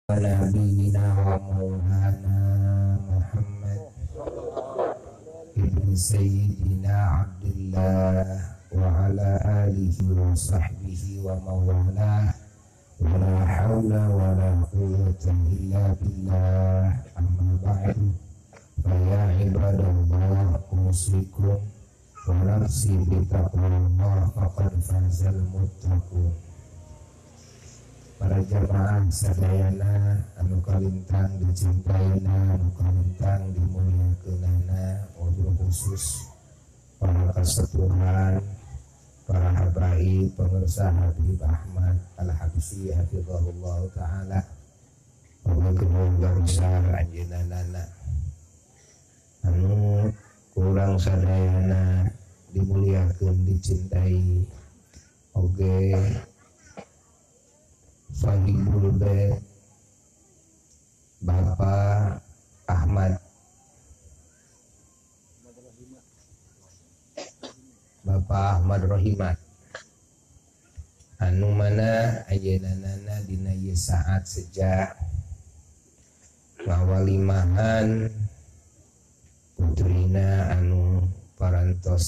نبينا ومولانا محمد ابن سيدنا عبد الله وعلى آله وصحبه وموالاه ولا حول ولا قوة إلا بالله أما بعد فيا عباد الله أوصيكم ونفسي بتقوى الله فقد فاز المتقون. Para jamaah sadayana anu kalintang dicintaina, anu kalintang dimuliakeunana, wabil khusus para kasepuhan, para habaib, pemirsa Habib Ahmad Al-Habsyi hafizahullah ta'ala, keluarga besar anjeunana anu kurang sadayana dimuliakeun, dicintai oge Sahibul Bait Bapak Ahmad Rohimat anu mana ayeunana dina ieu saat sejak ngawalimahan putrina anu parantos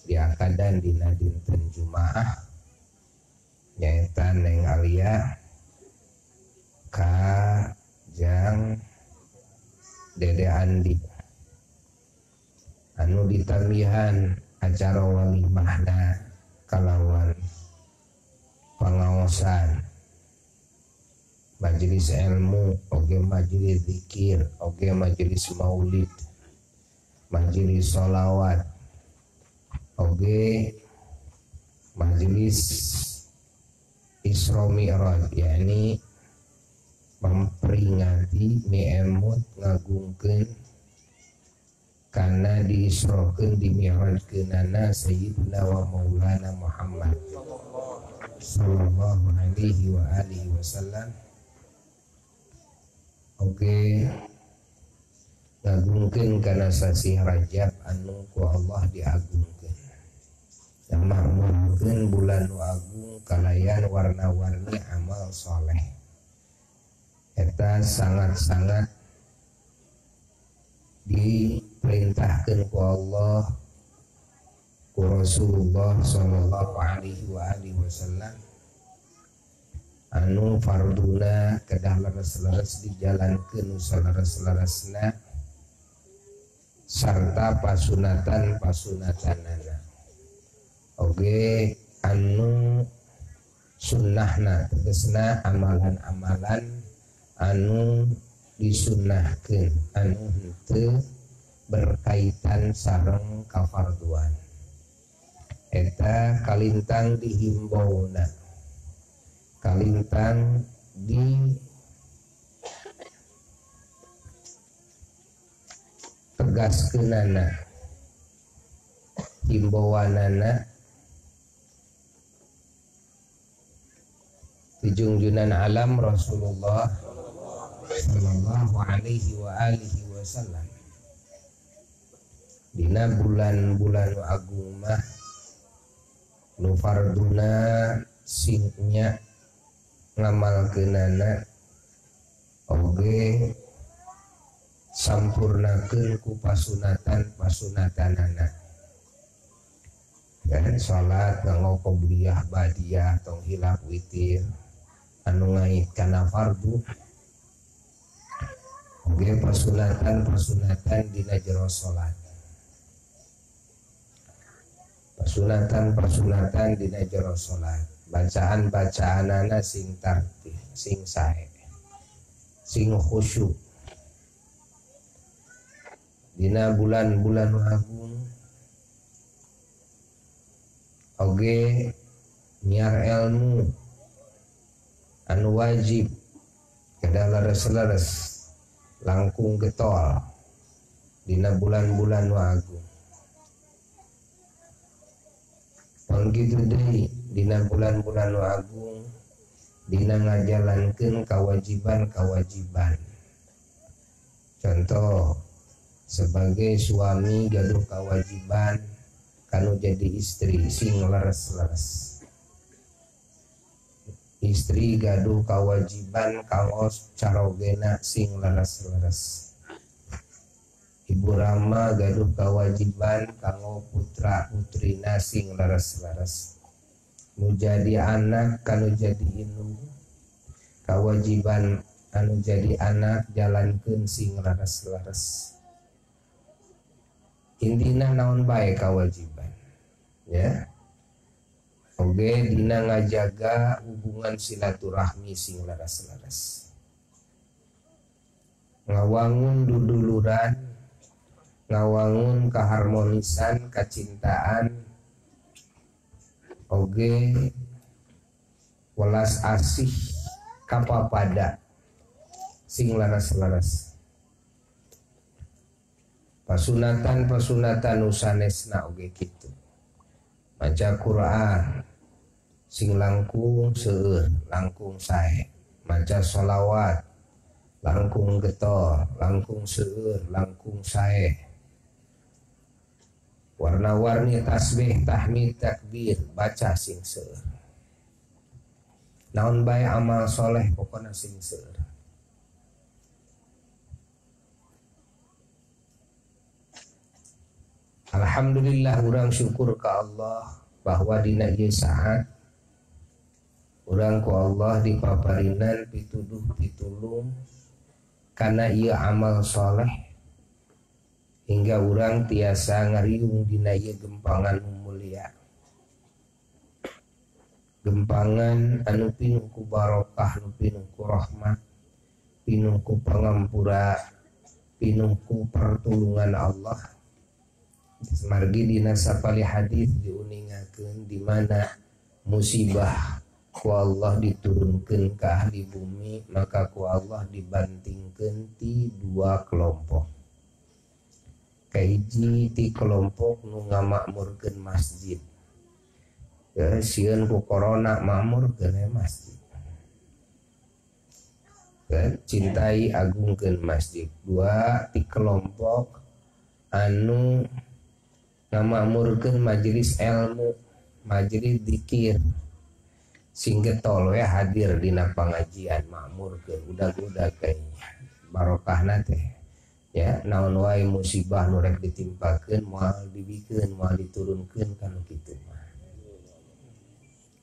diakadan dina dinten Jumaah nyaeta Neng Alia Kajang Dede Andi anu ditamihan acara walimahna kalawan pangaosan majelis ilmu oge majelis zikir oge majelis maulid majelis sholawat oge majelis Isra Mi'raj, yakni memperingati mi'emut ngagungkeun karena diisrokeun di mi'rajkeunana Sayyidina wa Maulana Muhammad sallallahu alaihi wa alihi wasallam. Oke, ngagungkeun kana sasi Rajab anu ku Allah diagungkeun. Yang mahmudkeun bulan nu agung kalayan warna-warni amal soleh. Eta sangat-sangat diperintahkeun ku Allah, ku Rasulullah sallallahu alaihi wa alihi wasallam anu farduna kedah leres-leres dijalankeun saleres-leresna sarta pasunatan-pasunatanana oge anu sunnahna tegasna amalan-amalan anu disunnahkeun anu henteu berkaitan sareng kafarduan eta kalintang dihimbauna kalintang di tegaskeunana himbauanana dijungjunan alam Rasulullah sallallahu alaihi wa alihi wasallam dina bulan-bulan agung mah nu farduna singnya ngamalkeunana oge sampurnakeun ku pasunatan-pasunatanana dan salat nganggo qobliyah badiyah tong hilaf witir anu ngait kana fardu oge pasunatan dina jero salat pasunatan dina jero salat bacaan-bacaanana sing tartib sing sae sing khusyuk dina bulan-bulan agung oge nyiar ilmu anu wajib kedah leres-leres langkung getol dina bulan-bulan agung pangkitu deui dina bulan-bulan agung dina ngajalankeun kewajiban-kewajiban contoh sebagai suami gaduh kewajiban kanu jadi istri sing leres-leres istri gaduh kawajiban kaos carogena sing laras-laras. Ibu rama gaduh kawajiban kanggo putra putrina sing laras-laras. Nu jadi anak kanu jadi indung kawajiban anu jadi anak jalankeun sing laras-laras. Intina naon bae kawajiban ya. Oge dina ngajaga hubungan silaturahmi sing laras-laras. Ngawangun duduluran, ngawangun keharmonisan, kecintaan, oge welas asih kapapada sing laras-laras. Pasunatan usanesna oge kitu. Maca Quran sing langkung seueur, langkung sae. Maca sholawat langkung getol, langkung seueur, langkung sae. Warna-warni tasbih, tahmid, takbir baca sing seueur. Naon bae amal soleh pokona sing seueur. Alhamdulillah urang syukur ka Allah bahwa dina ieu saat urang ku Allah dipaparinan pituduh pitulung kana ieu amal soleh hingga urang tiasa ngariung dina ieu gempangan mulia. Gempangan anu pinuh ku barokah, anu pinuh ku rahmat, pinuh ku pangampura, pinuh ku pertulungan Allah. Margi dina sapali hadis diuningakeun di mana musibah ku Allah diturunkeun ka ahli bumi, maka ku Allah dibantingkeun ti dua kelompok. Kahiji ti kelompok nu ngamakmurkeun masjid. Ya sieun ku corona makmurkeun masjid. Ya, cintai agungkeun masjid. Dua ti kelompok anu ngamakmurkeun majelis ilmu, majelis zikir. Sing getol we hadir dina pangajian makmurkeun udag-udag kayaknya barokahna teh ya. Naon wae musibah nu rek ditimpakeun moal dibikeun, moal diturunkeun kana kitu mah.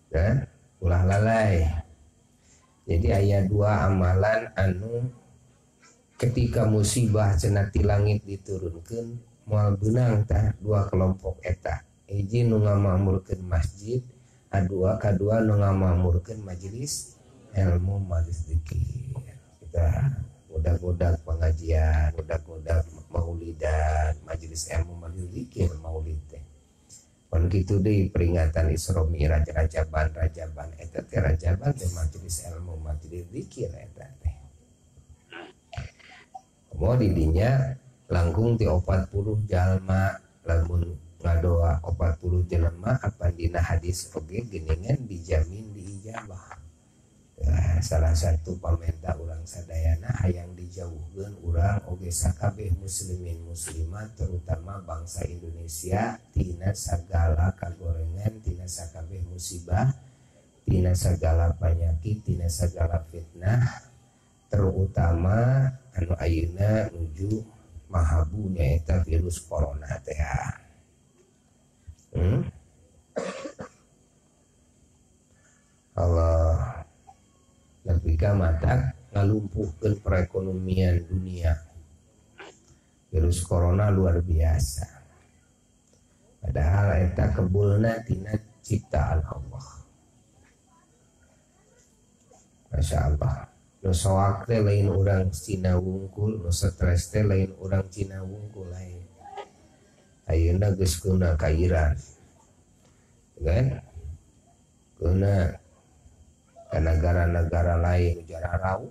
Dan ulah lalai. Jadi aya dua amalan anu ketika musibah cenah ti langit diturunkeun moal beunang tah dua kelompok eta. Hiji nu ngamakmurkeun masjid, kadua nu ngamakmurkeun majelis ilmu, majelis zikir. Kita budak-budak pengajian, budak-budak maulidan, majelis ilmu, majelis zikir, maulid teh. Pun kitu deui peringatan Isra Mi'raj, rajaban eta teh rajaban teh majelis ilmu, majelis zikir eta teh. Mau di dinya langkung ti 40 jalma lamun ngadoa 40 jelema apa dina hadis oge geuningan dijamin diijabah. Ya, salah satu pamerintah urang sadayana hayang dijauhkeun urang oge sakabeh muslimin muslimat terutama bangsa Indonesia tina sagala kagorengan, tina sakabeh musibah, tina sagala penyakit, tina sagala fitnah, terutama anu ayeuna nuju mahabu nyaeta virus corona teh. Allah lebih mata ngalumpuhkeun perekonomian dunia. Virus corona luar biasa. Padahal eta kebulna tina ciptaan Allah. Masya Allah. Nu soak teh lain urang Cina wungkul, nu stres teh lain urang Cina wungkul lain. Ayeuna geus kuna ka Iran. Kan? Kuna ka negara-negara lain jararau.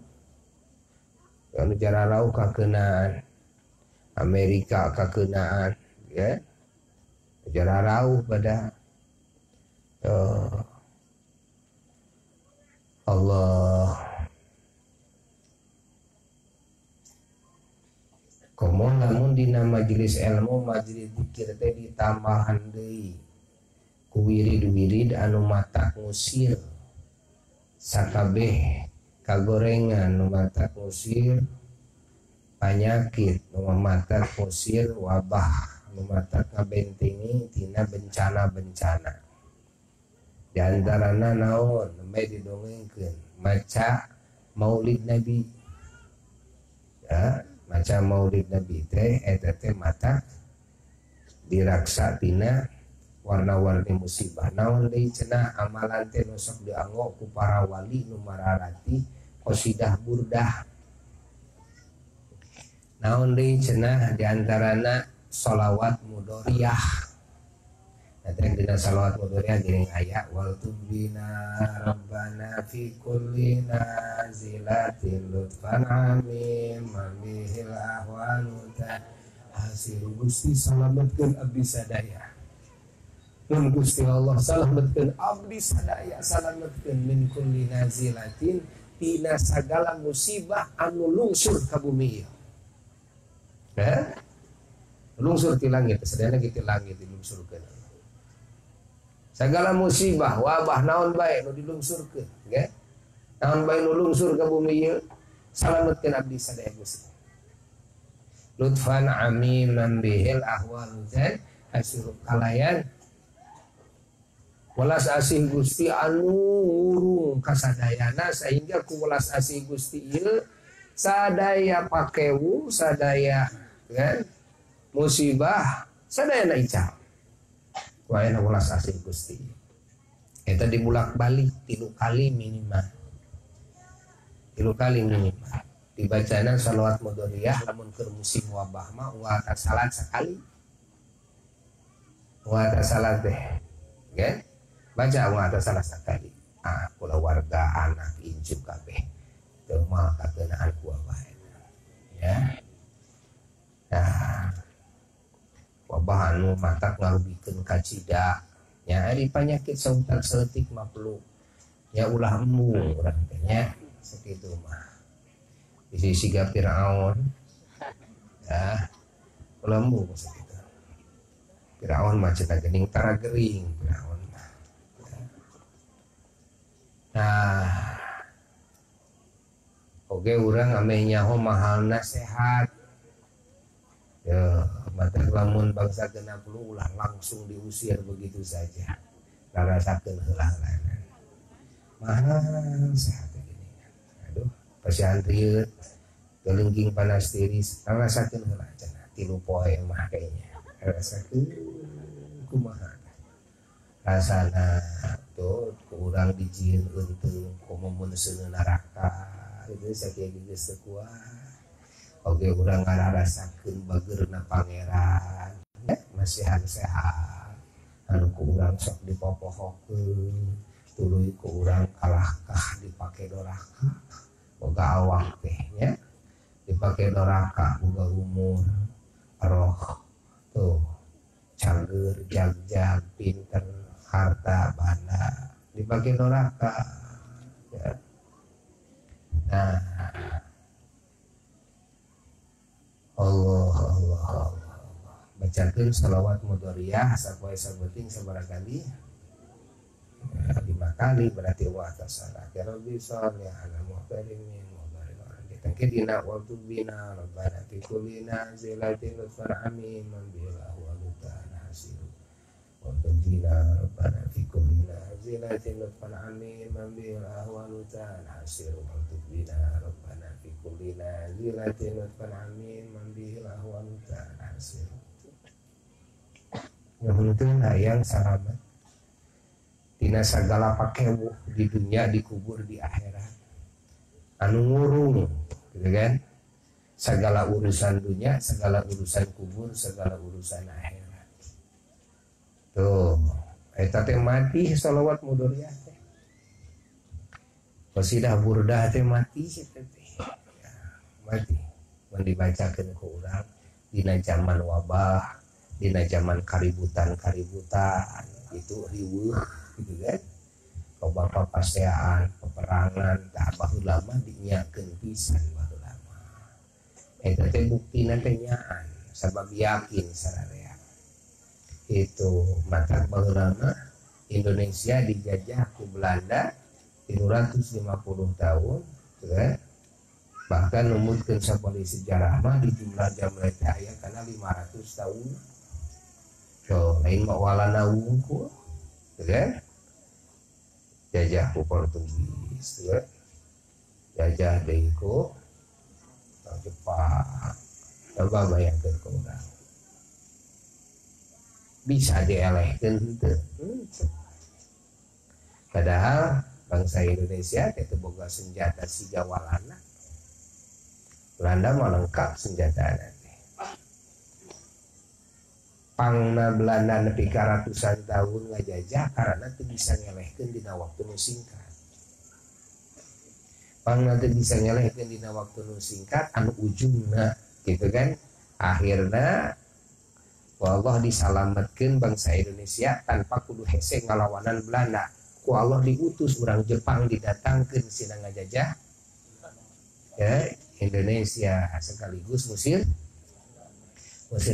Kan jararau kakeunaan. Amerika kakeunaan, ya. Jararau pada Allah. Komo namun dina majelis ilmu, majelis zikir teh ditambahan deui ku wirid-wirid anu matak ngusir sakabeh kagorengan nu matak ngusir panyakit, nu matak ngusir wabah, nu matak ngabentengi tina bencana-bencana. Di antarana naon nembe didongengkeun maca Maulid Nabi. Ya, maca Maulid Nabi teh eta teh matak diraksa tina warna-warni musibah. Naon deui cenah amalan teh nu sok dianggo ku para wali nu mararati qasidah burdah. Naon deui cenah diantarana sholawat mudoriyah. Nanti dina sholawat mudoriyah geuning aya wal tubina rabbana fi kulli nazilatin lutfan amin mamihil ahwalu hasil Gusti salametkeun abdi sadaya. Nun Gusti Allah salametkeun abdi sadaya, salametkeun min kulli nazilatin tina sagala musibah anu lungsur ka bumi ieu. Lungsur ti langit, sadayana ge ti langit dilungsurkeun. Sagala musibah, wabah naon bae nu dilungsurkeun, nggih. Naon bae nu lungsur ka bumi ieu, salametkeun abdi sadaya Gusti. Lutfan amiman bihil ahwal zan asirup kalayan welas asih Gusti anu ngurung kasadayana sehingga ku welas asih Gusti ieu sadaya pakewu sadaya kan musibah sadayana ical ku aya welas asih Gusti eta dibulak-balik 3 kali minimal dibacana salawat mudoriyah lamun keur musim wabah mah wa salat sekali wa salat teh nggih baca wa salat sekali kula warga anak incu kabeh teu moal kageunaan ku wabah ya nah wabah anu matak ngarugikeun kacida nya ari panyakit sautak seutik mah perlu ya ulah embung urang teh nya sakitu mah isi siga Firaun ya lembu sakitu Firaun mah cenah geuning tara gering Firaun mah ya. Nah oge urang ame nyaho mahalna sehat ya matak lamun bangsa genap lu ulah langsung diusir begitu saja rarasakeun heula-heulanan mahal sehat gini aduh pasiantrieu gelengging panas tiris rasakeun heula cenah 3 poe mah kayaknya rasakeun kumaha rasana tuh kurang dijieun euteung komo mun seueur neraka itu sakieu geus teu kuat oge urang ngarasakeun bageurna pangeran masihan sehat anu ku urang sok dipopohokeun tuluy ku urang kalahkah dipake doraka boga awak teh nya dipake doraka boga umur roh tuh canggeur jag-jag pinter harta banda dipake doraka ya. Nah Allah bacakeun shalawat mudoriyah sapoe sabeting sabarangkali 5 kali berarti wa tasalah ya rabbi sholli ala muhtarimin wa barik ala kita dina wa tubina rabbana fi kulli nazilatin lutfan amin man bilahu wa lutana hasiru wa tubina rabbana fi kulli nazilatin lutfan amin man bilahu wa lutana hasiru wa tubina rabbana fi kulli nazilatin lutfan amin man bilahu wa lutana hasiru nuhunkeun hayang salamet tina sagala pakewu di dunia dikubur di akhirat anu ngurung gitu kan segala urusan dunia segala urusan kubur segala urusan akhirat tuh eta teh mati shalawat mudoriyah teh qasidah burdah teh mati teh mati mun dibacakeun ku urang dina zaman wabah dina zaman kaributan itu riweuh gitu kan loba papaseaan peperangan tah baheula mah dinyakeun pisan baheula mah eta teh buktina teh nyaan sabab yakin sararea itu mata baheula mah Indonesia dijajah ku Belanda 350 tahun ya. Bahkan numutkeun sapali sejarah mah di jumlah jamre teh aya kana 500 tahun. So lain mah walana wungkul ya. Jajah ku Portugis ya. Jajah deui ku Jepang. Coba bayangkeun ka urang. Bisa dielehkeun henteu. Padahal bangsa Indonesia teh boga senjata siga walana. Belanda mah lengkap senjatana teh. Pangna Belanda nepi ka ratusan tahun ngajajah karena teu bisa ngelehkeun dina waktu nu singkat. Pangna teu bisa ngelehkeun dina waktu nu singkat anu ujungna gitu kan. Akhirna Allah disalametkeun bangsa Indonesia tanpa kudu hese ngalawanan Belanda. Ku Allah diutus orang Jepang didatangkeun sina ngajajah ya Indonesia sekaligus Mesir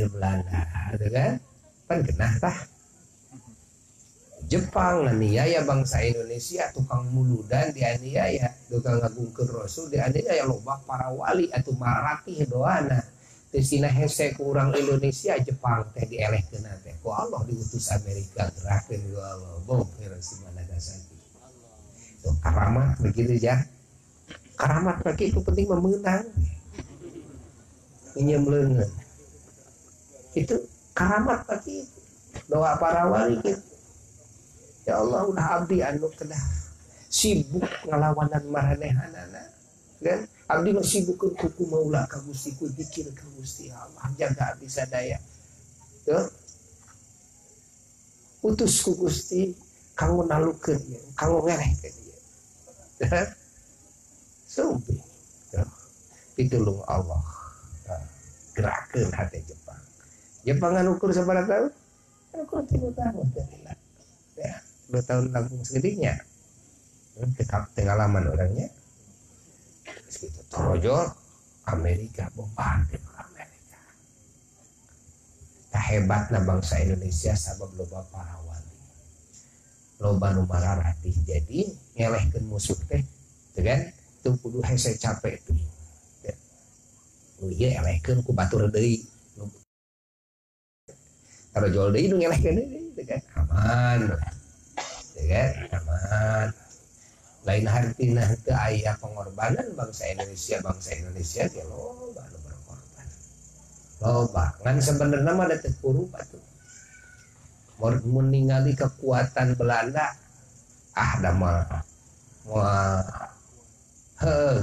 Belanda ada kan pan genah tah Jepang nganiaya bangsa Indonesia tukang muludan dianiaya tukang ngagungkeun Rasul dianiaya loba para wali atuh maratih doana teu sina hese ku urang Indonesia Jepang teh dielehkeun teh ku Allah diutus Amerika gerakeun ku Allah bom Hiroshima Nagasaki tuh karamat begitu ya karamat bagi itu penting memenang menyembleungeun itu karamat bagi doa para wali gitu ya Allah udah abdi anu kedah sibuk ngalawanan maranehanana kan abdi mah sibukkeun kuku maula ka Gusti ku zikir ka Gusti Allah jaga abdi sadaya tuh utus ku Gusti kanggo nalukeun ieu kanggo ngelehkeun ieu sumpi pitulung Allah gerakkeun hati Jepang kan ukur sabaraha tahun ukur 3 tahun ya 2 tahun langsung segedinya pengalaman orangnya segitu torojol Amerika bombardir Amerika tak hebatna bangsa Indonesia sabab loba para wali loba nu mararatih jadi ngelehkeun musuh teh teu kan teu kudu hese capek teh nu ieu elehkeun ku batur deui tarojol deui nu ngelehkeun deui teu kan aman teu kan aman lain hartina teu aya pengorbanan bangsa Indonesia ge loba nu berkorban loba ngan sebenarnya mah teu kurup atuh mun ningali kekuatan Belanda da mah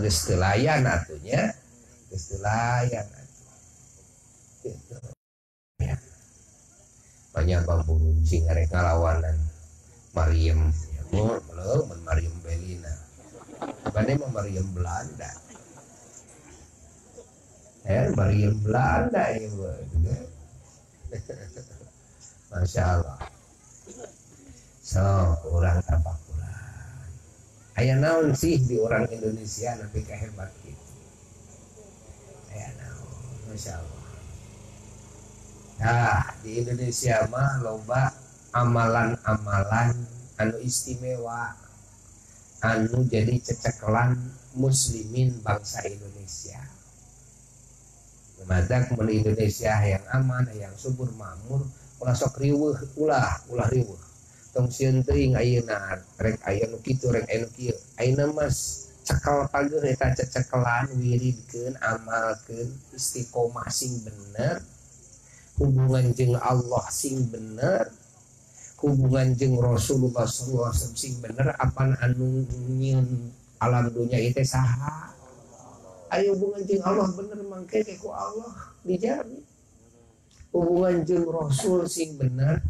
geus teu layan atunya geus teu layan atuh gitu ya banyak bambu runcing arek ngalawanan Mariam ya mun Mariam Belina bane mah Mariam Belanda Mariam Belanda ieu Masya Allah so orang tabakuran aya naon sih di orang Indonesia nabi kahebat gitu aya naon Masya Allah nah di Indonesia mah loba amalan-amalan anu istimewa anu jadi cecekelan muslimin bangsa Indonesia madak mun Indonesia yang aman yang subur makmur ulah sok riweuh ulah riweuh tong sieun teuing ayeuna rek aya nu kitu rek aya nu kieu ayeuna mas cekal pageuh eta cecekelan wiridkeun amalkeun istiqomah sing bener hubungan jeung Allah sing bener hubungan jeung Rasulullah sallallahu alaihi wasallam sing bener apaan anu nyieun alam dunya ieu teh saha aya hubungan jeung Allah bener mangke ku Allah dijamin hubungan jeung Rasul sing bener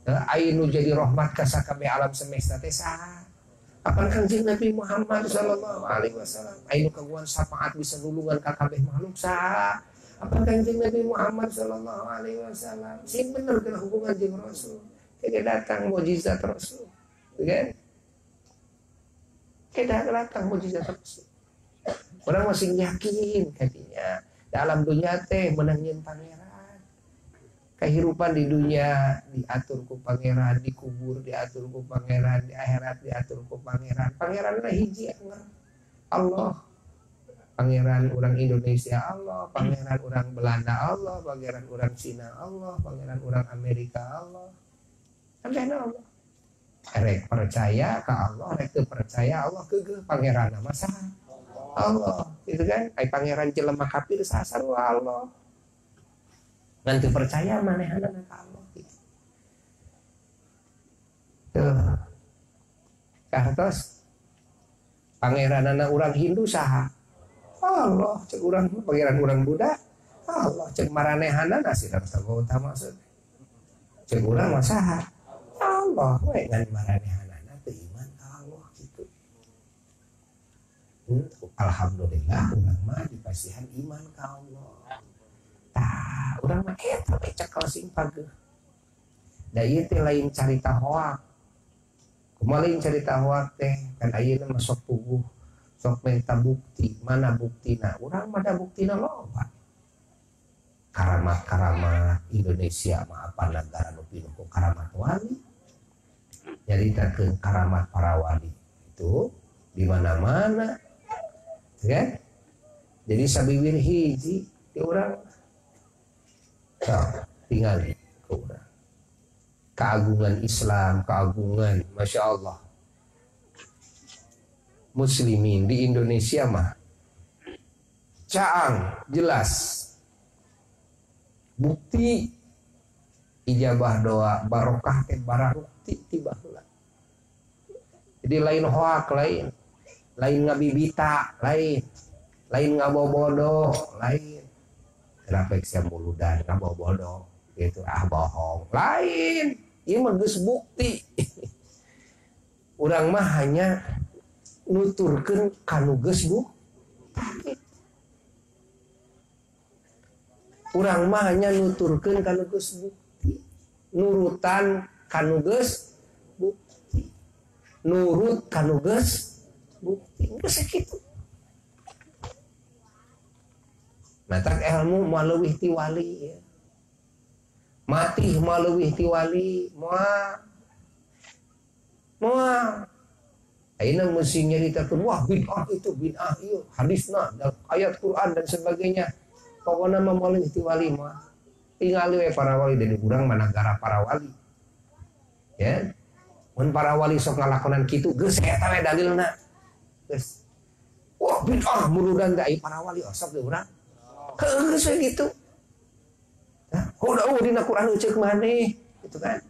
aya nu jadi rahmat ka sakabeh alam semesta teh saha apaan Kangjeng Nabi Muhammad sallallahu alaihi wasallam aya nu kagungan syafaat bisa nulungan ka kabeh makhluk saha apaan Kangjeng Nabi Muhammad sallallahu alaihi wasallam sing bener kana hubungan jeung Rasul teh datang mukjizat Rasul kan teh datang mukjizat Rasul orang masih yakin katanya dalam dunia teh menangin pangeran Kehidupan di dunia diatur ku pangeran, dikubur diatur ku pangeran, di akhirat diatur ku pangeran. Pangeran lah hiji Allah. Pangeran orang Indonesia Allah, pangeran orang Belanda Allah, pangeran orang Cina Allah, pangeran orang Amerika Allah. Sampai Allah. Rek percaya ke Allah, rek percaya Allah kegeh pangeran nama sah Allah. Gitu kan? Ai pangeran jelema kafir sasar Allah. Ngan teu percaya manehna ka Allah gitu. Tuh. Kartos pangeranana urang Hindu saha? Allah, cek urang pangeran urang Buddha. Allah, cek maranehanana Siddhartha Gautama maksud. Cek urang mah saha? Allah, we ngan maranehanana teu iman ka Allah gitu. Alhamdulillah urang mah dipasihan iman ka Allah. Tah, urang mah eta we cekel sing pageuh. Da ieu teh lain carita hoak. Kumaha lain carita hoak teh? Kan ayeuna mah sok puguh, sok minta bukti. Mana buktina? Urang mah da buktina loba. Karamat-karamat Indonesia mah apa negara nu pinuh ku karamat wali. Nyaritakeun karamat para wali itu di mana-mana. Ya? Jadi sabiwir hiji di urang tinggal ke urang. Keagungan Islam, keagungan Masya Allah muslimin di Indonesia mah caang jelas bukti ijabah doa barokah teh barukti tiba heula. Jadi lain hoak, lain ngabibita, lain ngabobodo, lain refleksi muludan ngabobodo gitu bohong lain. Ieu mah geus bukti. Urang mah hanya nuturkeun kanu geus bukti. Urang mah hanya nuturkeun kanu geus bukti. Nurutan kanu geus bukti. Nurut kanu geus bukti. Geus sakitu. Matak ilmu maleuwih ti wali ya. Mati maleuwih ti wali moal ayeuna mesti nyaritakeun wah bid'ah itu bid'ah ieu hadisna dan ayat Quran dan sebagainya. Pokona mah maleuwih ti wali mah tingali we para wali dari urang mah nagara para wali. Ya. Mun para wali sok ngalakonan kitu geus eta we dalilna. Geus. Wah bid'ah muludan da para wali sok ge urang. Geus we gitu. Udah dina Quran cek maneh gitu kan.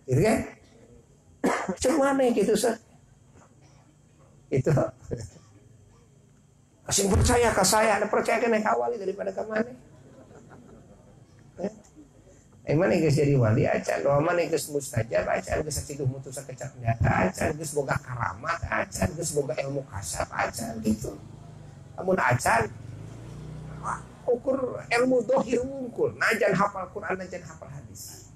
Gitu kan? Cek maneh gitu sah. Itu. Asing percaya ke saya, ada percaya ke nek wali daripada ke maneh. Mana geus jadi wali acan, doa mana geus mustajab acan, geus sakitu mutus sakecap nyata acan, geus boga karamat acan, geus boga ilmu kasab acan gitu. Amun acan ukur ilmu dohir wungkul, najan hafal Quran, najan hafal hadis.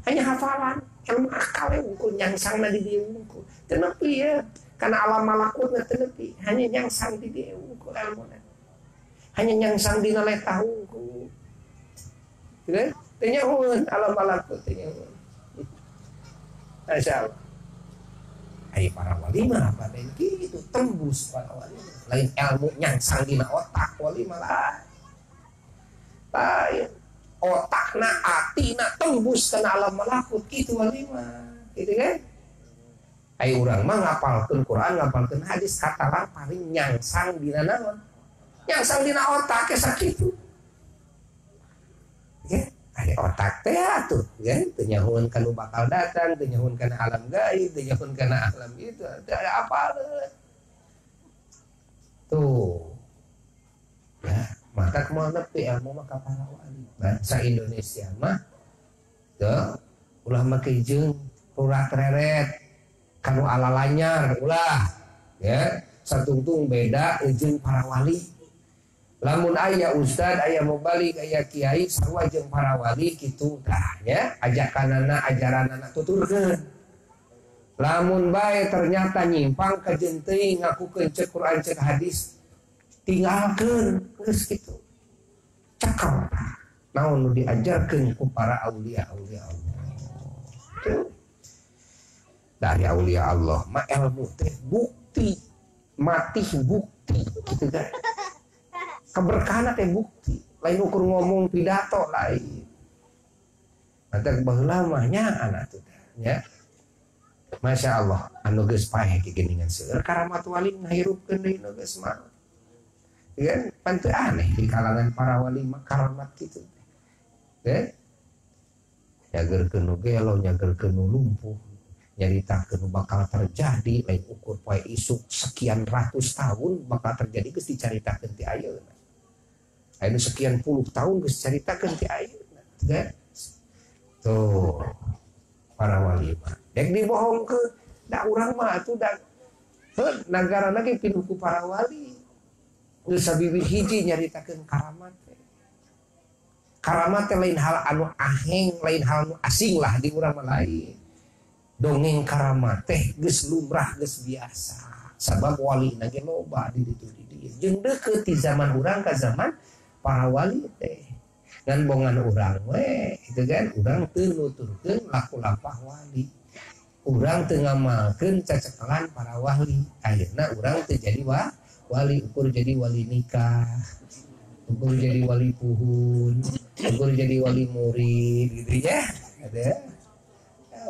Hanya hafalan, ilmu akal wungkul, nyangsangna di dia wungkul. Tenepi ya, karena alam malakutna tenepi, hanya nyangsang di dia wungkul ilmuna. Hanya nyangsang di naleta wungkul. Gitu kan? Tenyahun alam malakut, tenyahun. Masya Allah. Ay para wali mah pada gitu, tembus para wali. Lain ilmu nyangsang di otak wali malah. Lain otakna atina tembus kana alam malakut kitu wali mah gitu kan. Ai urang mah ngapalkeun Quran ngapalkeun hadis katalan paling nyangsang dina naon? Nyangsang dina otak ge sakitu. Ya, ari otak teh atuh ya, teu nyahoeun kana bakal datang, teu nyahoeun kana alam gaib, teu nyahoeun kana alam itu, teu ada apaleun. Tuh. Ya. Maka kemana nepi ilmu maka para wali bangsa Indonesia mah tuh ulah make jeung urat reret kanu alalanyar ulah ya satungtung beda jeung para wali. Lamun aya ustad aya mubalik aya kiai sarua jeung para wali kitu tah nya ajakanana ajaranana tuturkeun. Lamun bae ternyata nyimpang ka jeung teuing ngakukeun cek Quran cek hadis tinggalkan geus kitu cekel naon nu diajarkeun ku para aulia-aulia Allah. Dari aulia Allah mah ilmu teh bukti, mati bukti gitu kan. Keberkahan teh bukti, lain ukur ngomong pidato lain. Mantap baheula mah nyaan atuh nya. Masya Allah, anu geus paeh kieuningan seueur karamat wali ngahirupkeun deui nu geus mah. Ya, pantu aneh di kalangan para wali mah karamat gitu. Ya. Nyageurkeun nu gelo, nyageurkeun nu lumpuh, nyaritakeun nu bakal terjadi lain ukur poe isuk sekian ratus tahun bakal terjadi geus dicaritakeun ti ayeuna. Anu sekian puluh tahun geus caritakeun ti ayeuna. Ya. Tuh para wali mah dek dibohongkeun da urang mah atuh da nagara lagi pinuh ku para wali geus sabibir hiji nyaritakeun karamat teh. Karamat teh lain hal anu aheng, lain hal anu asing lah di urang mah lain. Dongeng karamat teh geus lumrah geus biasa. Sabab wali na ge loba di ditu di dieu. Jeung deukeut ti zaman urang ka zaman para wali teh. Dan bongan urang we itu kan urang teu nuturkeun laku-lapah wali. Urang teu ngamalkeun cecekelan para wali. Ayeuna urang teu jadi wali, ukur jadi wali nikah, ukur jadi wali puhun, ukur jadi wali murid gitu ya. Ada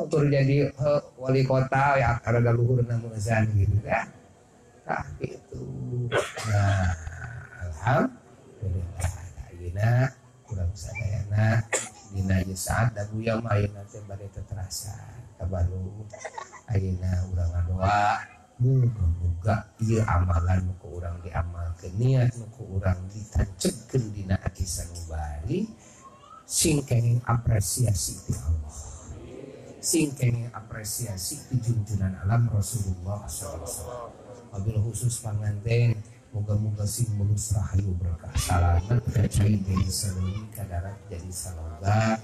ukur jadi wali kota ya ada luhurna muazan gitu ya. Tah gitu. Nah, alhamdulillah ayeuna kurang sadayana dina ieu saat da buya mah ayeuna teh bade teu terasa kabaru ayeuna urang ngadoa muga-muga ieu amalan nu ku urang diamalkeun niat nu ku urang ditanceupkeun dina ati sanubari sing kenging apresiasi ti Allah, sing kenging apresiasi ti junjunan alam Rasulullah sallallahu alaihi wasallam. Wabil khusus panganten moga-moga sing mulus rahayu berkah salamet kacai jadi saluri kadarat jadi saloga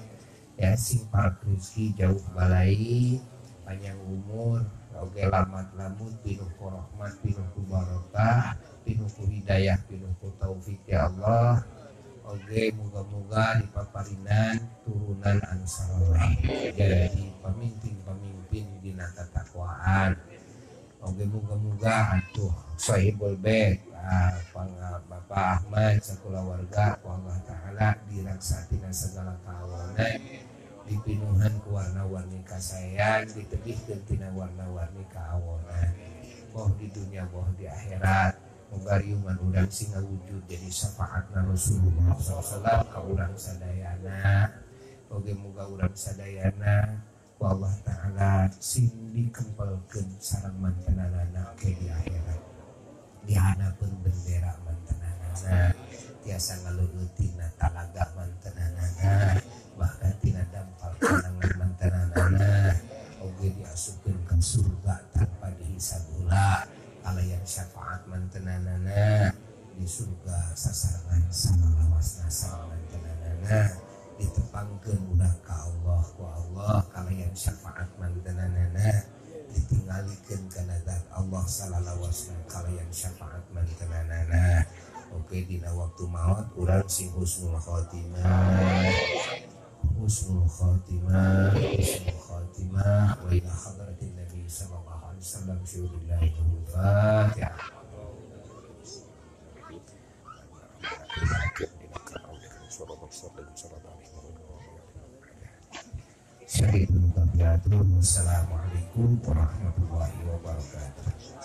ya sing parak rezeki jauh balai panjang umur oge lamat lamut pinuh ku rahmat pinuh ku barokah pinuh ku hidayah pinuh ku taufik ya Allah. Oge moga-moga dipaparinan turunan anu saleh jadi pamimpin-pamimpin dina katakwaan. Oge moga-moga atuh sahibul bait Bapak Ahmad sakula warga ku Allah Ta'ala diraksatina segala kahawanan dipinuhan ku warna-warni kasayang ditebihkeun tina warna-warni kahawanan boh di dunia boh di akhirat moga riungan urang sing ngawujud jadi syafaatna Rasulullah sallallahu ka urang sadayana. Oge moga urang sadayana ku Allah Ta'ala sing dikempelkeun sareng mantenanana ke di akhirat dihanapeun bendera mantenanana tiasa ngaleueutina talaga mantenanana bahkan tina dampal kanangan mantenanana oge diasupkeun ka surga tanpa dihisab heula kalayan syafaat mantenanana di surga sasarangan salawasna sareng mantenanana ditepangkeun ulah ka Allah ku Allah kalayan syafaat mantenanana ditinggalikeun kana zat Allah sallallahu alaihi wasallam kalayan syafaat mantenanana. Oke dina waktu maut urang sing husnul khotimah husnul khotimah husnul khotimah wa ila hadratin nabi sallallahu alaihi wasallam syuhurillahi al-Fatihah. Assalamualaikum warahmatullahi wabarakatuh.